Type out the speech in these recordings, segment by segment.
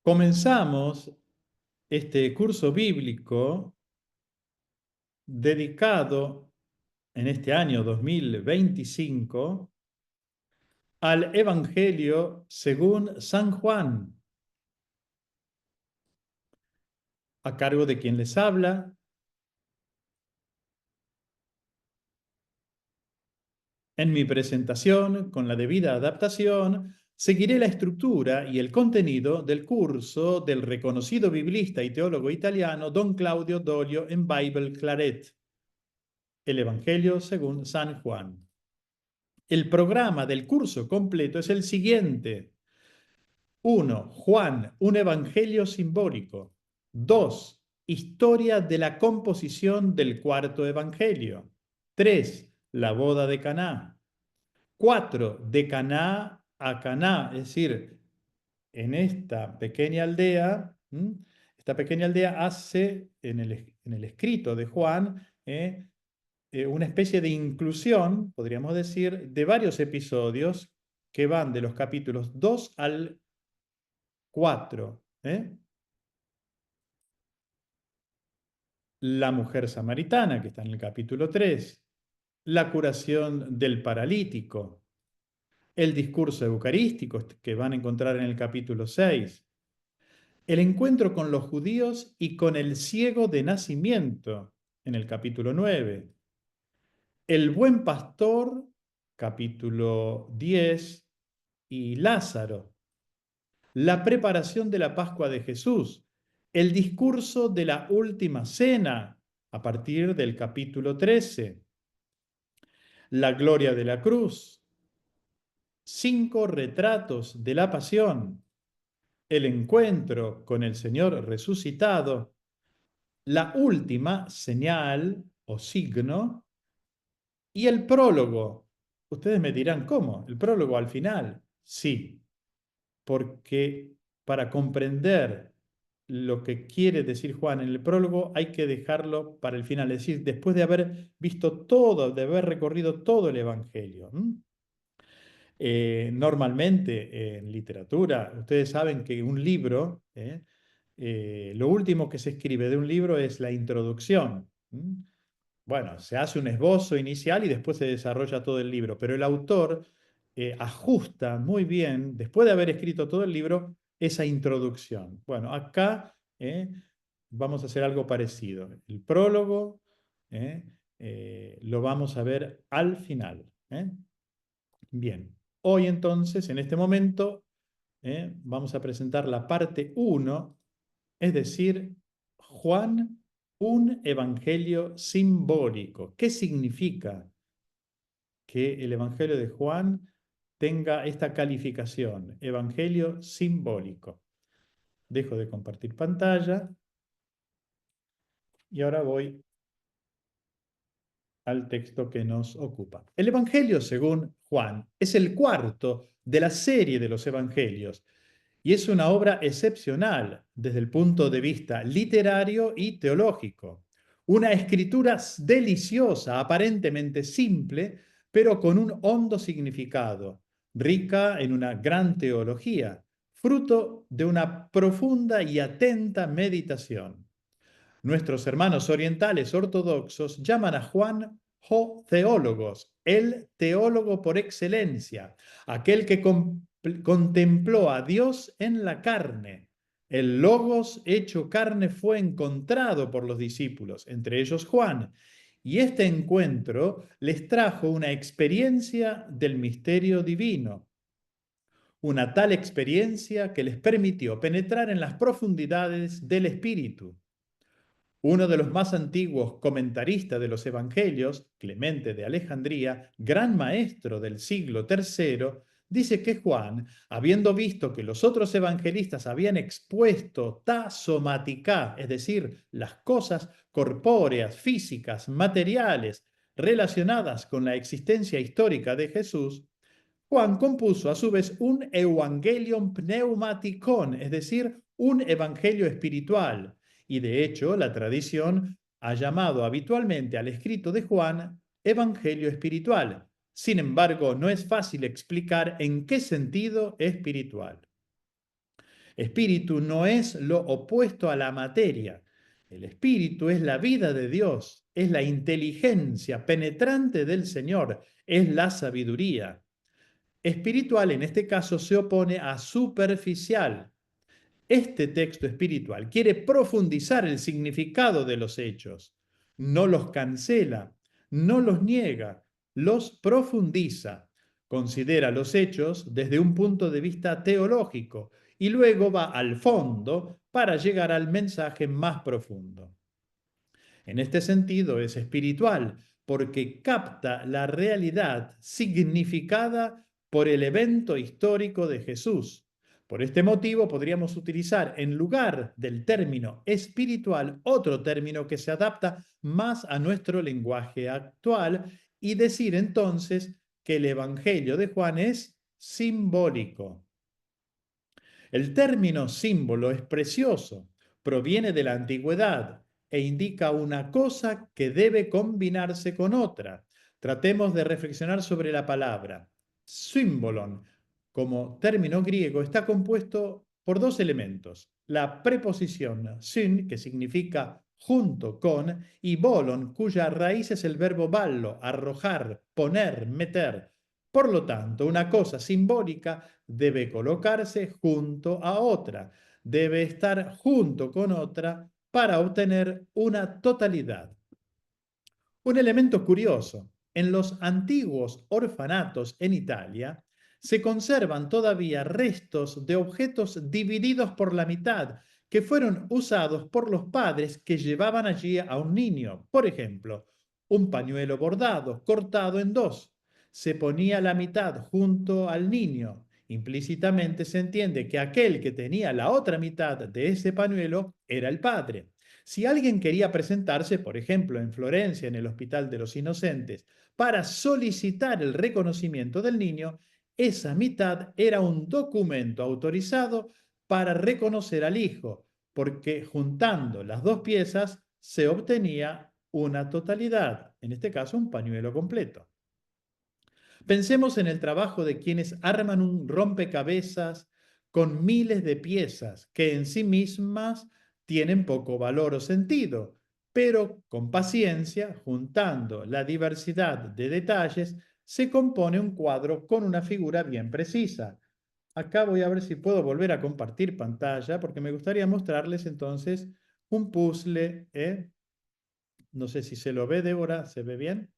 Comenzamos este curso bíblico dedicado en este año 2025 al Evangelio según San Juan, a cargo de quien les habla. En mi presentación, con la debida adaptación, seguiré la estructura y el contenido del curso del reconocido biblista y teólogo italiano Don Claudio Dorio en Bible Claret, el Evangelio según San Juan. El programa del curso completo es el siguiente. 1. Juan, un evangelio simbólico. 2. Historia de la composición del cuarto evangelio. 3. La boda de Caná. 4. De Caná a Caná, es decir, en esta pequeña aldea, hace en el escrito de Juan, una especie de inclusión, podríamos decir, de varios episodios que van de los capítulos 2 al 4. La mujer samaritana, que está en el capítulo 3. La curación del paralítico. El discurso eucarístico, que van a encontrar en el capítulo 6. El encuentro con los judíos y con el ciego de nacimiento, en el capítulo 9. El buen pastor, capítulo 10, y Lázaro. La preparación de la Pascua de Jesús. El discurso de la última cena, a partir del capítulo 13. La gloria de la cruz. 5 retratos de la pasión. El encuentro con el Señor resucitado. La última señal o signo. Y el prólogo. Ustedes me dirán, ¿cómo? ¿El prólogo al final? Sí, porque para comprender lo que quiere decir Juan en el prólogo hay que dejarlo para el final, es decir, después de haber visto todo, de haber recorrido todo el Evangelio. Normalmente en literatura, ustedes saben que un libro, lo último que se escribe de un libro es la introducción. Bueno, se hace un esbozo inicial y después se desarrolla todo el libro, pero el autor ajusta muy bien, después de haber escrito todo el libro, esa introducción. Bueno, acá vamos a hacer algo parecido. El prólogo lo vamos a ver al final. Bien, hoy entonces, en este momento, vamos a presentar la parte 1, es decir, Juan, un evangelio simbólico. ¿Qué significa que el evangelio de Juan tenga esta calificación? Evangelio simbólico. Dejo de compartir pantalla y ahora voy al texto que nos ocupa. El Evangelio según Juan es el cuarto de la serie de los Evangelios y es una obra excepcional desde el punto de vista literario y teológico. Una escritura deliciosa, aparentemente simple, pero con un hondo significado, rica en una gran teología, fruto de una profunda y atenta meditación. Nuestros hermanos orientales ortodoxos llaman a Juan teólogos, el teólogo por excelencia, aquel que contempló a Dios en la carne. El Logos hecho carne fue encontrado por los discípulos, entre ellos Juan, y este encuentro les trajo una experiencia del misterio divino, una tal experiencia que les permitió penetrar en las profundidades del Espíritu. Uno de los más antiguos comentaristas de los Evangelios, Clemente de Alejandría, gran maestro del siglo III, dice que Juan, habiendo visto que los otros evangelistas habían expuesto ta somatica, es decir, las cosas corpóreas, físicas, materiales, relacionadas con la existencia histórica de Jesús, Juan compuso a su vez un Evangelium Pneumaticon, es decir, un evangelio espiritual. Y de hecho, la tradición ha llamado habitualmente al escrito de Juan evangelio espiritual. Sin embargo, no es fácil explicar en qué sentido espiritual. Espíritu no es lo opuesto a la materia. El espíritu es la vida de Dios, es la inteligencia penetrante del Señor, es la sabiduría. Espiritual en este caso se opone a superficial. Este texto espiritual quiere profundizar el significado de los hechos. No los cancela, no los niega, los profundiza. Considera los hechos desde un punto de vista teológico y luego va al fondo para llegar al mensaje más profundo. En este sentido es espiritual porque capta la realidad significada por el evento histórico de Jesús. Por este motivo podríamos utilizar en lugar del término espiritual otro término que se adapta más a nuestro lenguaje actual y decir entonces que el Evangelio de Juan es simbólico. El término símbolo es precioso, proviene de la antigüedad e indica una cosa que debe combinarse con otra. Tratemos de reflexionar sobre la palabra. Symbolon, como término griego, está compuesto por dos elementos. La preposición syn, que significa junto con, y bolon, cuya raíz es el verbo ballo, arrojar, poner, meter. Por lo tanto, una cosa simbólica debe colocarse junto a otra, debe estar junto con otra para obtener una totalidad. Un elemento curioso, en los antiguos orfanatos en Italia se conservan todavía restos de objetos divididos por la mitad que fueron usados por los padres que llevaban allí a un niño. Por ejemplo, un pañuelo bordado, cortado en dos. Se ponía la mitad junto al niño. Implícitamente se entiende que aquel que tenía la otra mitad de ese pañuelo era el padre. Si alguien quería presentarse, por ejemplo, en Florencia, en el Hospital de los Inocentes, para solicitar el reconocimiento del niño, esa mitad era un documento autorizado para reconocer al hijo, porque juntando las dos piezas se obtenía una totalidad, en este caso un pañuelo completo. Pensemos en el trabajo de quienes arman un rompecabezas con miles de piezas que en sí mismas tienen poco valor o sentido, pero con paciencia, juntando la diversidad de detalles, se compone un cuadro con una figura bien precisa. Acá voy a ver si puedo volver a compartir pantalla porque me gustaría mostrarles entonces un puzzle. No sé si se lo ve, Débora, ¿se ve bien?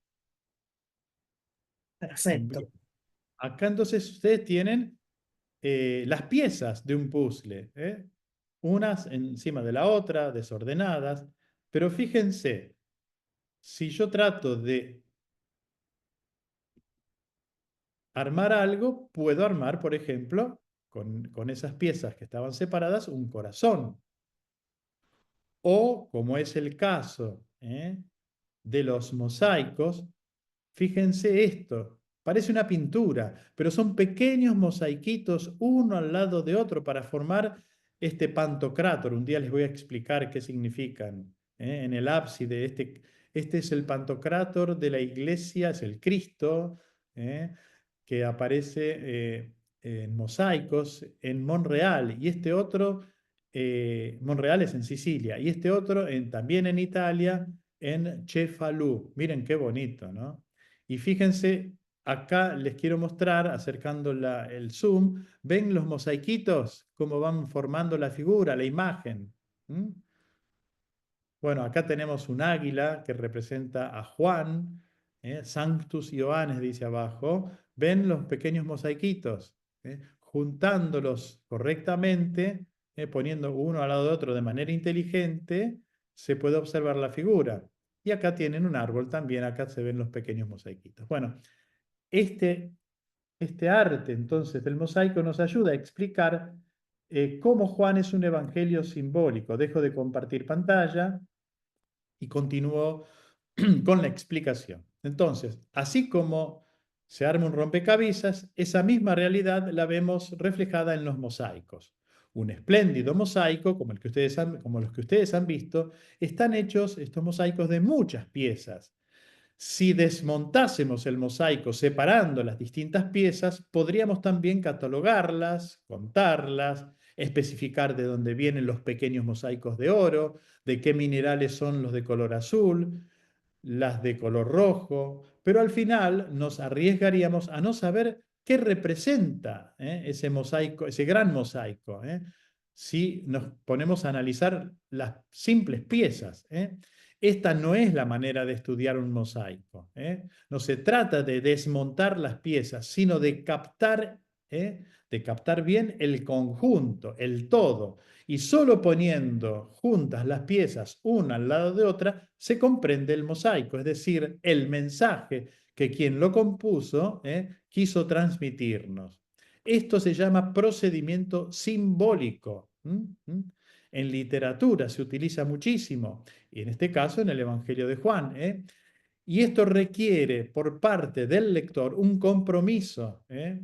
Perfecto. Bien. Acá entonces ustedes tienen las piezas de un puzzle, unas encima de la otra, desordenadas, pero fíjense, si yo trato de armar algo, puedo armar, por ejemplo, con esas piezas que estaban separadas, un corazón. O, como es el caso de los mosaicos, fíjense esto, parece una pintura, pero son pequeños mosaiquitos uno al lado de otro para formar este pantocrátor. Un día les voy a explicar qué significan. En el ábside, este es el pantocrátor de la iglesia, es el Cristo, que aparece en mosaicos en Monreal, y este otro, Monreal es en Sicilia, y este otro también en Italia, en Cefalù. Miren qué bonito, ¿no? Y fíjense, acá les quiero mostrar, acercando el zoom, ¿ven los mosaiquitos? Cómo van formando la figura, la imagen. ¿Mm? Bueno, acá tenemos un águila que representa a Juan, Sanctus Ioannes dice abajo. ¿Ven los pequeños mosaiquitos? Juntándolos correctamente, poniendo uno al lado de otro de manera inteligente, se puede observar la figura. Y acá tienen un árbol también, acá se ven los pequeños mosaiquitos. Bueno, este, este arte entonces del mosaico nos ayuda a explicar cómo Juan es un evangelio simbólico. Dejo de compartir pantalla y continúo con la explicación. Entonces, así como se arma un rompecabezas, esa misma realidad la vemos reflejada en los mosaicos. Un espléndido mosaico, como los que ustedes han visto, están hechos estos mosaicos de muchas piezas. Si desmontásemos el mosaico separando las distintas piezas, podríamos también catalogarlas, contarlas especificar de dónde vienen los pequeños mosaicos de oro, de qué minerales son los de color azul, las de color rojo, pero al final nos arriesgaríamos a no saber qué representa ese mosaico, ese gran mosaico, si nos ponemos a analizar las simples piezas. Esta no es la manera de estudiar un mosaico. No se trata de desmontar las piezas, sino de captar bien el conjunto, el todo. Y solo poniendo juntas las piezas una al lado de otra, se comprende el mosaico, es decir, el mensaje que quien lo compuso quiso transmitirnos. Esto se llama procedimiento simbólico. En literatura se utiliza muchísimo, y en este caso en el Evangelio de Juan. Y esto requiere por parte del lector un compromiso. ¿Eh?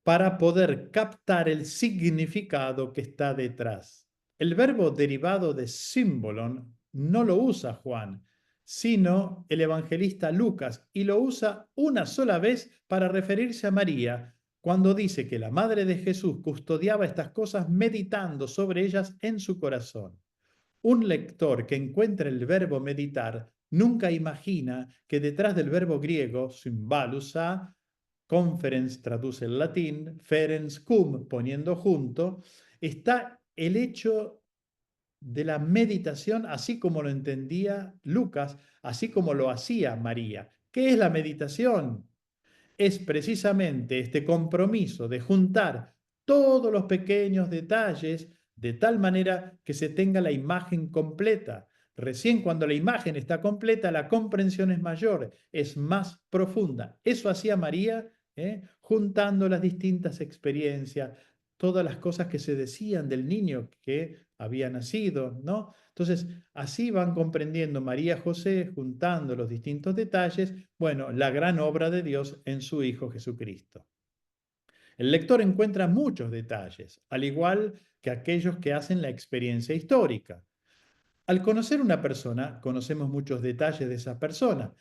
Para poder captar el significado que está detrás. El verbo derivado de symbolon no lo usa Juan, sino el evangelista Lucas, y lo usa una sola vez para referirse a María, cuando dice que la madre de Jesús custodiaba estas cosas meditando sobre ellas en su corazón. Un lector que encuentra el verbo meditar nunca imagina que detrás del verbo griego, symbalusa, conferens traduce el latín, ferens cum, poniendo junto, está el hecho de la meditación así como lo entendía Lucas, así como lo hacía María. ¿Qué es la meditación? Es precisamente este compromiso de juntar todos los pequeños detalles de tal manera que se tenga la imagen completa. Recién cuando la imagen está completa, la comprensión es mayor, es más profunda. Eso hacía María, juntando las distintas experiencias, todas las cosas que se decían del niño que había nacido, ¿no? Entonces, así van comprendiendo María José, juntando los distintos detalles, bueno, la gran obra de Dios en su Hijo Jesucristo. El lector encuentra muchos detalles, al igual que aquellos que hacen la experiencia histórica. Al conocer una persona, conocemos muchos detalles de esa persona,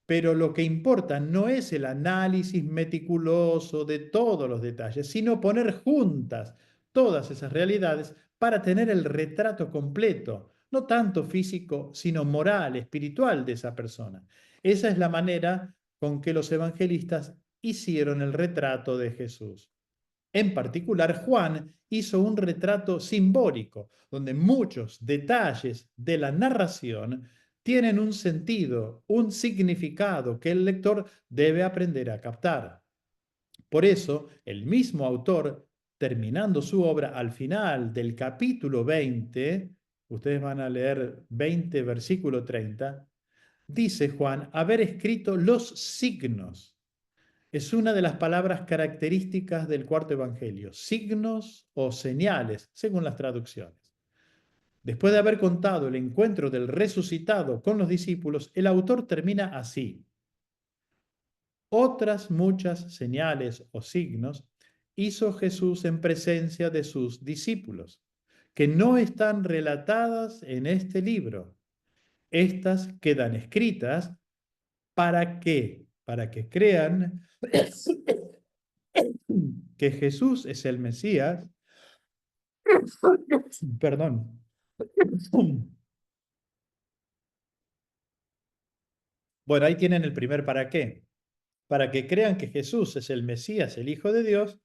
pero lo que importa no es el análisis meticuloso de todos los detalles, sino poner juntas todas esas realidades para tener el retrato completo, no tanto físico, sino moral, espiritual de esa persona. Esa es la manera con que los evangelistas hicieron el retrato de Jesús. En particular, Juan hizo un retrato simbólico, donde muchos detalles de la narración tienen un sentido, un significado que el lector debe aprender a captar. Por eso, el mismo autor, terminando su obra al final del capítulo 20, ustedes van a leer 20, versículo 30, dice Juan haber escrito los signos. Es una de las palabras características del cuarto evangelio, signos o señales, según las traducciones. Después de haber contado el encuentro del resucitado con los discípulos, el autor termina así. Otras muchas señales o signos hizo Jesús en presencia de sus discípulos, que no están relatadas en este libro. Estas quedan escritas para qué, para que crean que Jesús es el Mesías, perdón. Bueno, ahí tienen el primer para qué. Para que crean que Jesús es el Mesías, el Hijo de Dios.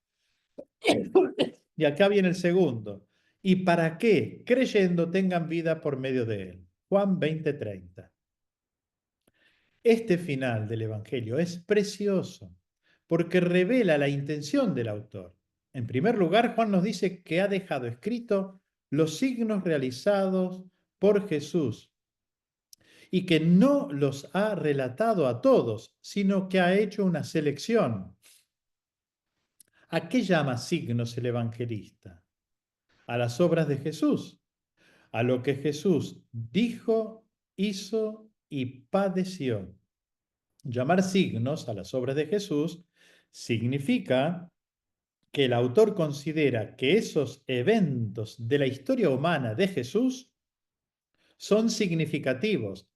Y acá viene el segundo. Y para que, creyendo, tengan vida por medio de él. Juan 20:30. Este final del Evangelio es precioso porque revela la intención del autor. En primer lugar, Juan nos dice que ha dejado escrito los signos realizados por Jesús y que no los ha relatado a todos, sino que ha hecho una selección. ¿A qué llama signos el evangelista? A las obras de Jesús, a lo que Jesús dijo, hizo y padeció. Llamar signos a las obras de Jesús significa que el autor considera que esos eventos de la historia humana de Jesús son significativos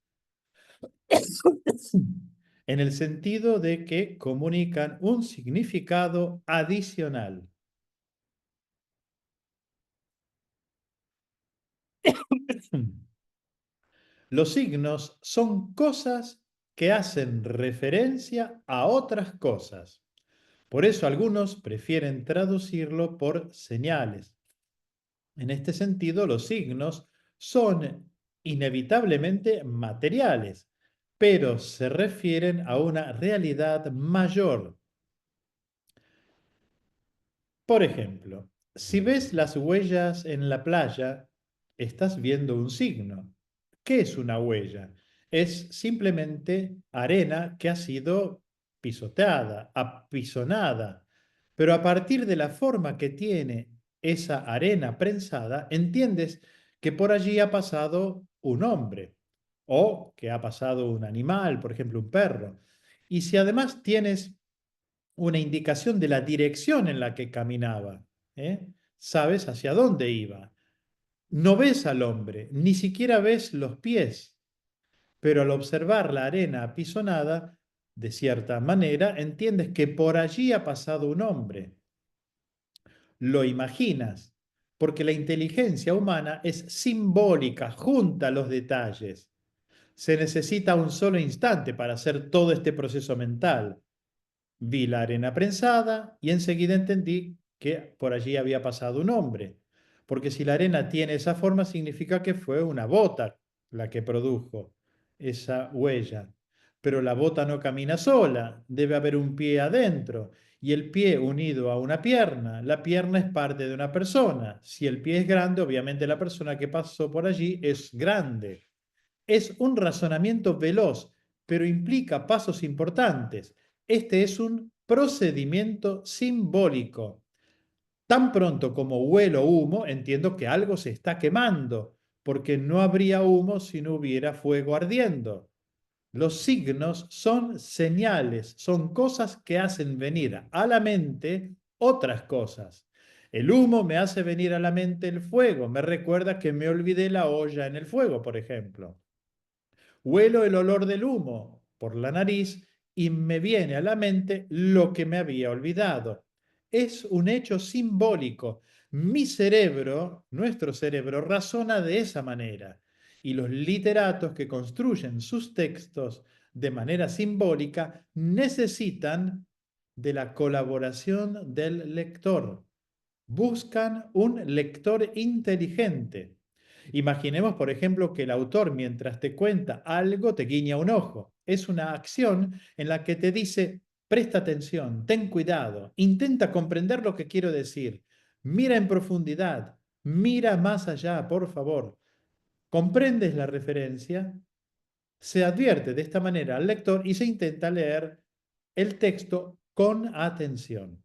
en el sentido de que comunican un significado adicional. Los signos son cosas que hacen referencia a otras cosas. Por eso algunos prefieren traducirlo por señales. En este sentido, los signos son inevitablemente materiales, pero se refieren a una realidad mayor. Por ejemplo, si ves las huellas en la playa, estás viendo un signo. ¿Qué es una huella? Es simplemente arena que ha sido pisoteada, apisonada, pero a partir de la forma que tiene esa arena prensada, entiendes que por allí ha pasado un hombre o que ha pasado un animal, por ejemplo, un perro. Y si además tienes una indicación de la dirección en la que caminaba, ¿eh? Sabes hacia dónde iba. No ves al hombre, ni siquiera ves los pies, pero al observar la arena apisonada, de cierta manera, entiendes que por allí ha pasado un hombre. Lo imaginas, porque la inteligencia humana es simbólica, junta los detalles. Se necesita un solo instante para hacer todo este proceso mental. Vi la arena prensada y enseguida entendí que por allí había pasado un hombre, porque si la arena tiene esa forma significa que fue una bota la que produjo esa huella. Pero la bota no camina sola, debe haber un pie adentro y el pie unido a una pierna. La pierna es parte de una persona. Si el pie es grande, obviamente la persona que pasó por allí es grande. Es un razonamiento veloz, pero implica pasos importantes. Este es un procedimiento simbólico. Tan pronto como huelo humo, entiendo que algo se está quemando, porque no habría humo si no hubiera fuego ardiendo. Los signos son señales, son cosas que hacen venir a la mente otras cosas. El humo me hace venir a la mente el fuego, me recuerda que me olvidé la olla en el fuego, por ejemplo. Huelo el olor del humo por la nariz y me viene a la mente lo que me había olvidado. Es un hecho simbólico. Mi cerebro, nuestro cerebro, razona de esa manera. Y los literatos que construyen sus textos de manera simbólica necesitan de la colaboración del lector. Buscan un lector inteligente. Imaginemos, por ejemplo, que el autor, mientras te cuenta algo, te guiña un ojo. Es una acción en la que te dice, presta atención, ten cuidado, intenta comprender lo que quiero decir, mira en profundidad, mira más allá, por favor. ¿Comprendes la referencia? Se advierte de esta manera al lector y se intenta leer el texto con atención.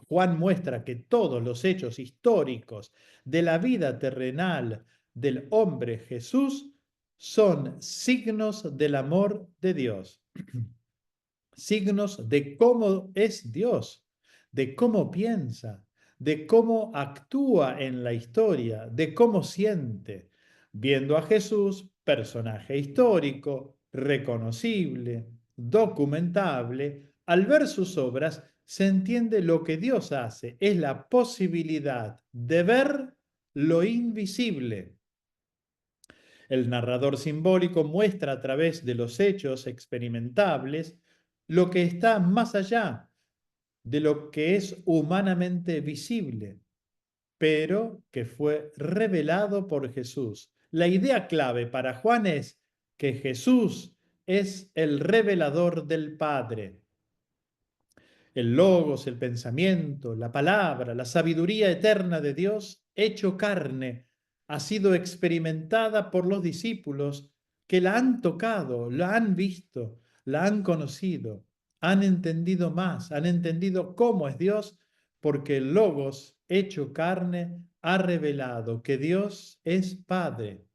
Juan muestra que todos los hechos históricos de la vida terrenal del hombre Jesús son signos del amor de Dios, signos de cómo es Dios, de cómo piensa, de cómo actúa en la historia, de cómo siente. Viendo a Jesús, personaje histórico, reconocible, documentable, al ver sus obras se entiende lo que Dios hace, es la posibilidad de ver lo invisible. El narrador simbólico muestra a través de los hechos experimentables lo que está más allá de lo que es humanamente visible, pero que fue revelado por Jesús. La idea clave para Juan es que Jesús es el revelador del Padre. El logos, el pensamiento, la palabra, la sabiduría eterna de Dios, hecho carne, ha sido experimentada por los discípulos que la han tocado, la han visto, la han conocido, han entendido más, han entendido cómo es Dios, porque el logos hecho carne ha revelado que Dios es Padre.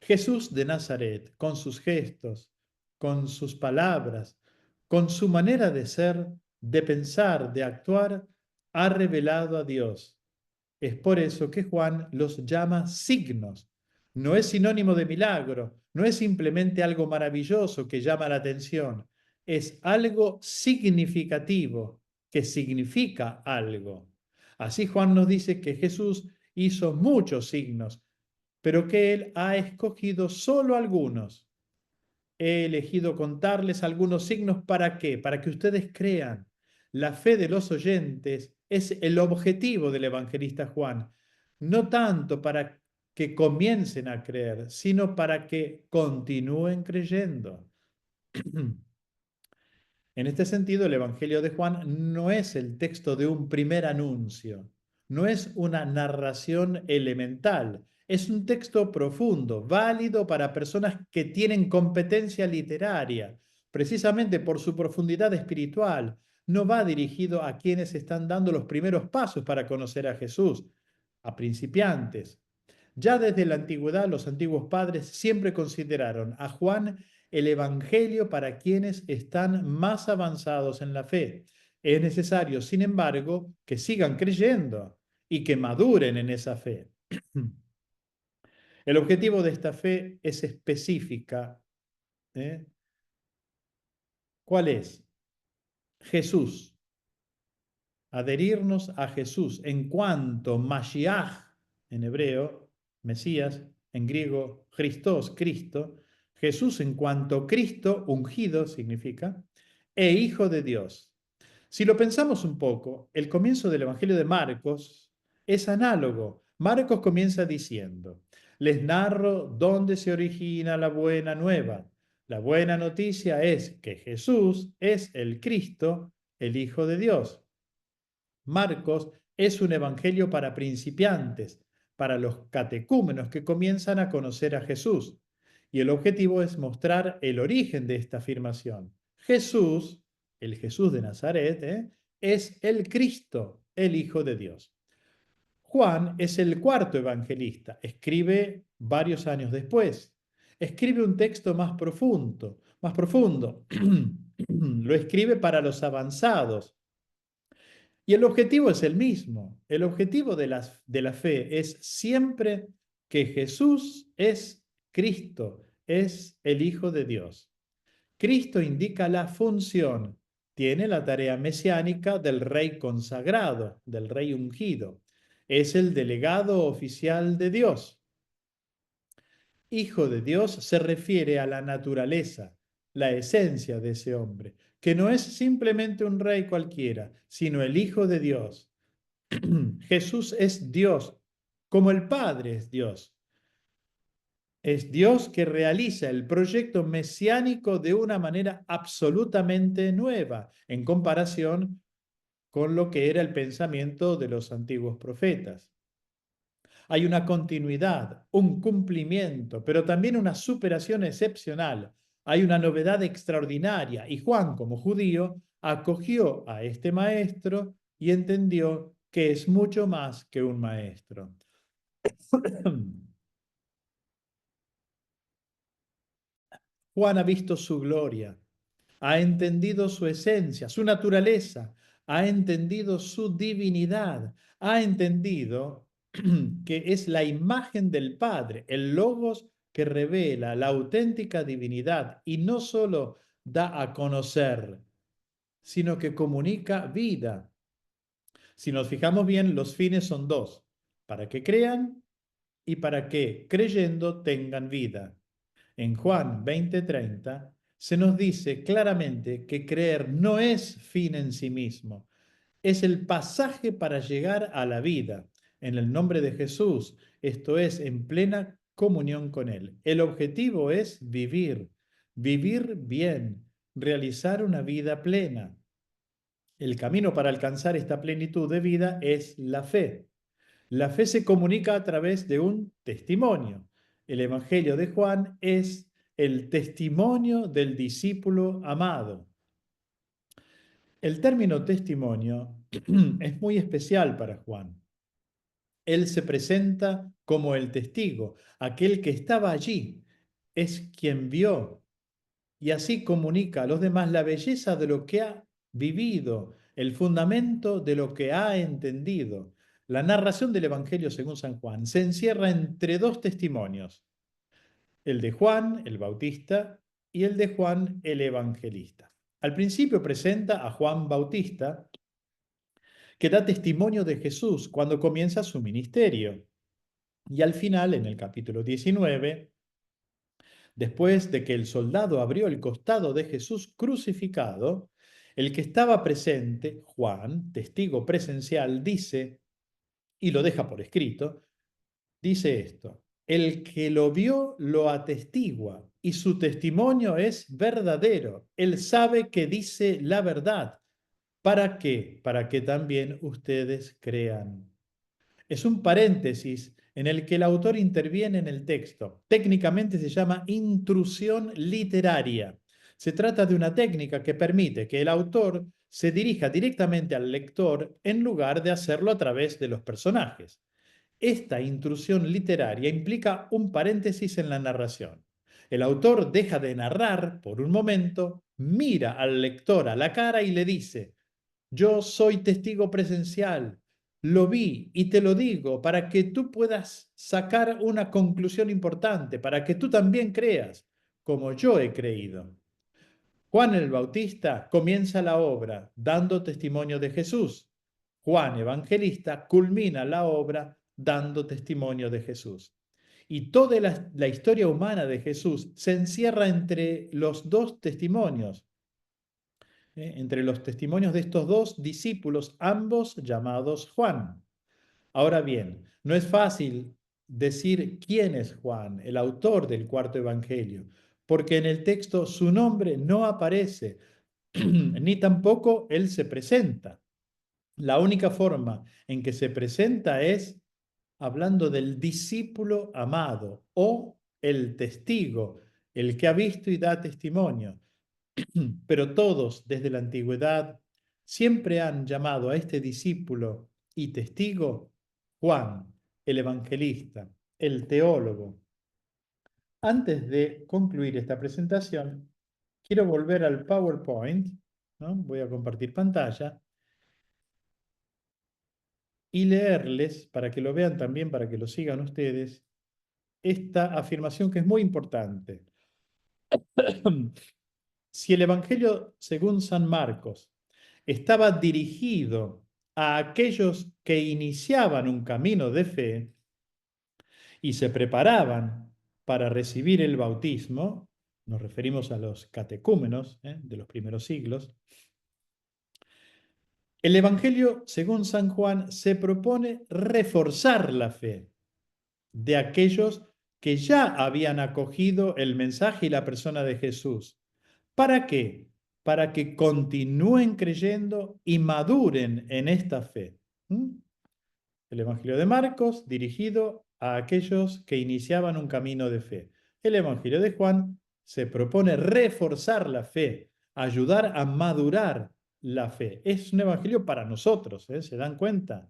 Jesús de Nazaret, con sus gestos, con sus palabras, con su manera de ser, de pensar, de actuar, ha revelado a Dios. Es por eso que Juan los llama signos. No es sinónimo de milagro, no es simplemente algo maravilloso que llama la atención, es algo significativo que significa algo. Así Juan nos dice que Jesús hizo muchos signos, pero que Él ha escogido solo algunos. He elegido contarles algunos signos ¿para qué? Para que ustedes crean. La fe de los oyentes es el objetivo del evangelista Juan, no tanto para que comiencen a creer, sino para que continúen creyendo. En este sentido, el Evangelio de Juan no es el texto de un primer anuncio, no es una narración elemental, es un texto profundo, válido para personas que tienen competencia literaria, precisamente por su profundidad espiritual. No va dirigido a quienes están dando los primeros pasos para conocer a Jesús, a principiantes. Ya desde la antigüedad, los antiguos padres siempre consideraron a Juan el Evangelio para quienes están más avanzados en la fe. Es necesario, sin embargo, que sigan creyendo y que maduren en esa fe. El objetivo de esta fe es específica. ¿Eh? ¿Cuál es? Jesús. Adherirnos a Jesús en cuanto Mashiach en hebreo, Mesías, en griego, Christos, Cristo, Jesús en cuanto Cristo, ungido significa, e Hijo de Dios. Si lo pensamos un poco, el comienzo del Evangelio de Marcos es análogo. Marcos comienza diciendo, les narro dónde se origina la buena nueva. La buena noticia es que Jesús es el Cristo, el Hijo de Dios. Marcos es un evangelio para principiantes, para los catecúmenos que comienzan a conocer a Jesús. Y el objetivo es mostrar el origen de esta afirmación. Jesús, el Jesús de Nazaret, es el Cristo, el Hijo de Dios. Juan es el cuarto evangelista, escribe varios años después. Escribe un texto más profundo, más profundo. Lo escribe para los avanzados, y el objetivo es el mismo. El objetivo de la fe es siempre que Jesús es Cristo, es el Hijo de Dios. Cristo indica la función, tiene la tarea mesiánica del rey consagrado, del rey ungido. Es el delegado oficial de Dios. Hijo de Dios se refiere a la naturaleza, la esencia de ese hombre, que no es simplemente un rey cualquiera, sino el Hijo de Dios. Jesús es Dios, como el Padre es Dios. Es Dios que realiza el proyecto mesiánico de una manera absolutamente nueva en comparación con lo que era el pensamiento de los antiguos profetas. Hay una continuidad, un cumplimiento, pero también una superación excepcional. Hay una novedad extraordinaria y Juan, como judío, acogió a este maestro y entendió que es mucho más que un maestro. Juan ha visto su gloria, ha entendido su esencia, su naturaleza, ha entendido su divinidad, ha entendido que es la imagen del Padre, el Logos que revela la auténtica divinidad y no solo da a conocer, sino que comunica vida. Si nos fijamos bien, los fines son dos, para que crean y para que, creyendo, tengan vida. En Juan 20:30 se nos dice claramente que creer no es fin en sí mismo, es el pasaje para llegar a la vida en el nombre de Jesús, esto es, en plena comunión con Él. El objetivo es vivir, vivir bien, realizar una vida plena. El camino para alcanzar esta plenitud de vida es la fe. La fe se comunica a través de un testimonio. El Evangelio de Juan es el testimonio del discípulo amado. El término testimonio es muy especial para Juan. Él se presenta como el testigo, aquel que estaba allí, es quien vio y así comunica a los demás la belleza de lo que ha vivido, el fundamento de lo que ha entendido. La narración del Evangelio según San Juan se encierra entre dos testimonios, el de Juan, el Bautista, y el de Juan, el Evangelista. Al principio presenta a Juan Bautista, que da testimonio de Jesús cuando comienza su ministerio. Y al final, en el capítulo 19, después de que el soldado abrió el costado de Jesús crucificado, el que estaba presente, Juan, testigo presencial, dice, y lo deja por escrito, dice esto: el que lo vio lo atestigua y su testimonio es verdadero. Él sabe que dice la verdad. ¿Para qué? Para que también ustedes crean. Es un paréntesis en el que el autor interviene en el texto. Técnicamente se llama intrusión literaria. Se trata de una técnica que permite que el autor se dirija directamente al lector en lugar de hacerlo a través de los personajes. Esta intrusión literaria implica un paréntesis en la narración. El autor deja de narrar por un momento, mira al lector a la cara y le dice: yo soy testigo presencial, lo vi y te lo digo para que tú puedas sacar una conclusión importante, para que tú también creas, como yo he creído. Juan el Bautista comienza la obra dando testimonio de Jesús. Juan Evangelista culmina la obra dando testimonio de Jesús. Y toda la historia humana de Jesús se encierra entre los dos testimonios, entre los testimonios de estos dos discípulos, ambos llamados Juan. Ahora bien, no es fácil decir quién es Juan, el autor del cuarto evangelio, porque en el texto su nombre no aparece, ni tampoco él se presenta. La única forma en que se presenta es hablando del discípulo amado o el testigo, el que ha visto y da testimonio. Pero todos desde la antigüedad siempre han llamado a este discípulo y testigo Juan, el evangelista, el teólogo. Antes de concluir esta presentación, quiero volver al PowerPoint, ¿no? Voy a compartir pantalla y leerles, para que lo vean también, para que lo sigan ustedes, esta afirmación que es muy importante. Si el Evangelio según San Marcos estaba dirigido a aquellos que iniciaban un camino de fe y se preparaban para recibir el bautismo, nos referimos a los catecúmenos de los primeros siglos, el Evangelio según San Juan se propone reforzar la fe de aquellos que ya habían acogido el mensaje y la persona de Jesús. ¿Para qué? Para que continúen creyendo y maduren en esta fe. ¿Mm? El Evangelio de Marcos dirigido a aquellos que iniciaban un camino de fe. El Evangelio de Juan se propone reforzar la fe, ayudar a madurar la fe. Es un evangelio para nosotros, ¿eh? ¿Se dan cuenta?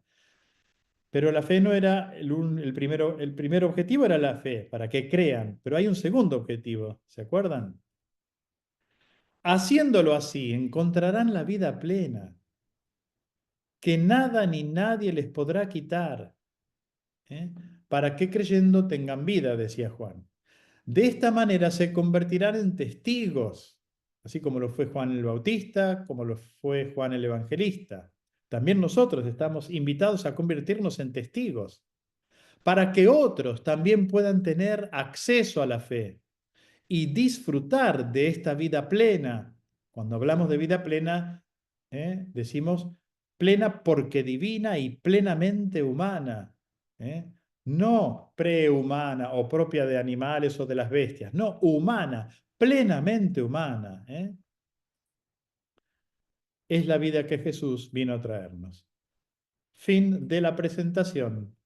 Pero la fe no era el primer objetivo era la fe, para que crean, pero hay un segundo objetivo, ¿se acuerdan? Haciéndolo así, encontrarán la vida plena, que nada ni nadie les podrá quitar. ¿Eh? Para que creyendo tengan vida, decía Juan. De esta manera se convertirán en testigos, así como lo fue Juan el Bautista, como lo fue Juan el Evangelista. También nosotros estamos invitados a convertirnos en testigos, para que otros también puedan tener acceso a la fe y disfrutar de esta vida plena. Cuando hablamos de vida plena, decimos plena porque divina y plenamente humana. ¿Eh? No prehumana o propia de animales o de las bestias, no, humana, plenamente humana. Es la vida que Jesús vino a traernos. Fin de la presentación.